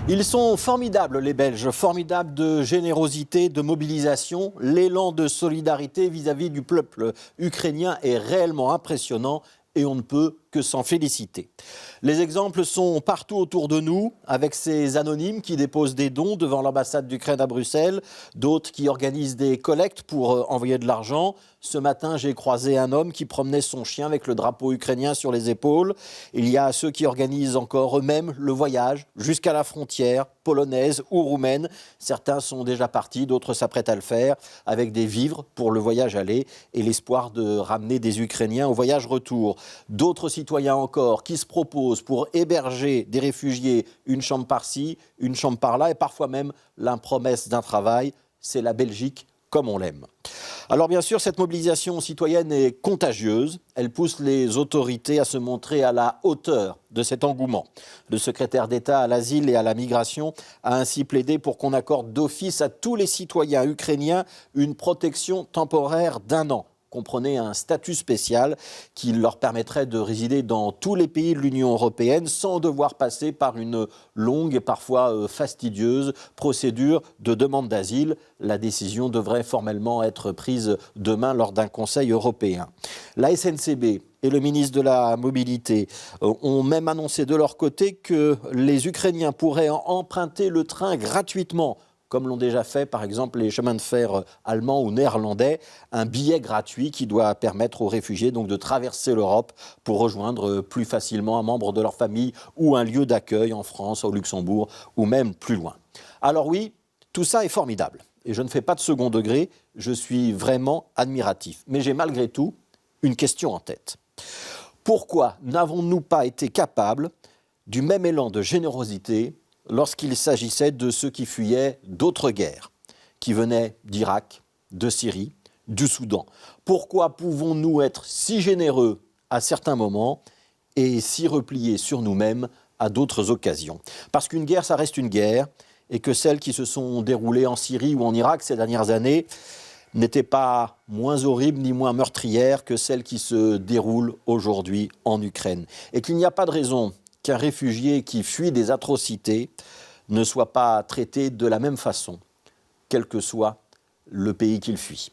Ils sont formidables, les Belges, formidables de générosité, de mobilisation. L'élan de solidarité vis-à-vis du peuple ukrainien est réellement impressionnant et on ne peut que s'en féliciter. Les exemples sont partout autour de nous, avec ces anonymes qui déposent des dons devant l'ambassade d'Ukraine à Bruxelles, d'autres qui organisent des collectes pour envoyer de l'argent. Ce matin, j'ai croisé un homme qui promenait son chien avec le drapeau ukrainien sur les épaules. Il y a ceux qui organisent encore eux-mêmes le voyage jusqu'à la frontière polonaise ou roumaine. Certains sont déjà partis, d'autres s'apprêtent à le faire, avec des vivres pour le voyage aller et l'espoir de ramener des Ukrainiens au voyage retour. D'autres citoyens encore qui se proposent pour héberger des réfugiés, une chambre par-ci, une chambre par-là, et parfois même la promesse d'un travail. C'est la Belgique comme on l'aime. Alors bien sûr, cette mobilisation citoyenne est contagieuse. Elle pousse les autorités à se montrer à la hauteur de cet engouement. Le secrétaire d'État à l'asile et à la migration a ainsi plaidé pour qu'on accorde d'office à tous les citoyens ukrainiens une protection temporaire d'1 an. Comprenez un statut spécial qui leur permettrait de résider dans tous les pays de l'Union européenne sans devoir passer par une longue et parfois fastidieuse procédure de demande d'asile. La décision devrait formellement être prise demain lors d'un Conseil européen. La SNCB et le ministre de la Mobilité ont même annoncé de leur côté que les Ukrainiens pourraient emprunter le train gratuitement, comme l'ont déjà fait par exemple les chemins de fer allemands ou néerlandais, un billet gratuit qui doit permettre aux réfugiés donc de traverser l'Europe pour rejoindre plus facilement un membre de leur famille ou un lieu d'accueil en France, au Luxembourg ou même plus loin. Alors oui, tout ça est formidable et je ne fais pas de second degré, je suis vraiment admiratif. Mais j'ai malgré tout une question en tête. Pourquoi n'avons-nous pas été capables du même élan de générosité lorsqu'il s'agissait de ceux qui fuyaient d'autres guerres, qui venaient d'Irak, de Syrie, du Soudan? Pourquoi pouvons-nous être si généreux à certains moments et si repliés sur nous-mêmes à d'autres occasions? Parce qu'une guerre, ça reste une guerre, et que celles qui se sont déroulées en Syrie ou en Irak ces dernières années n'étaient pas moins horribles ni moins meurtrières que celles qui se déroulent aujourd'hui en Ukraine. Et qu'il n'y a pas de raison qu'un réfugié qui fuit des atrocités ne soit pas traité de la même façon, quel que soit le pays qu'il fuit.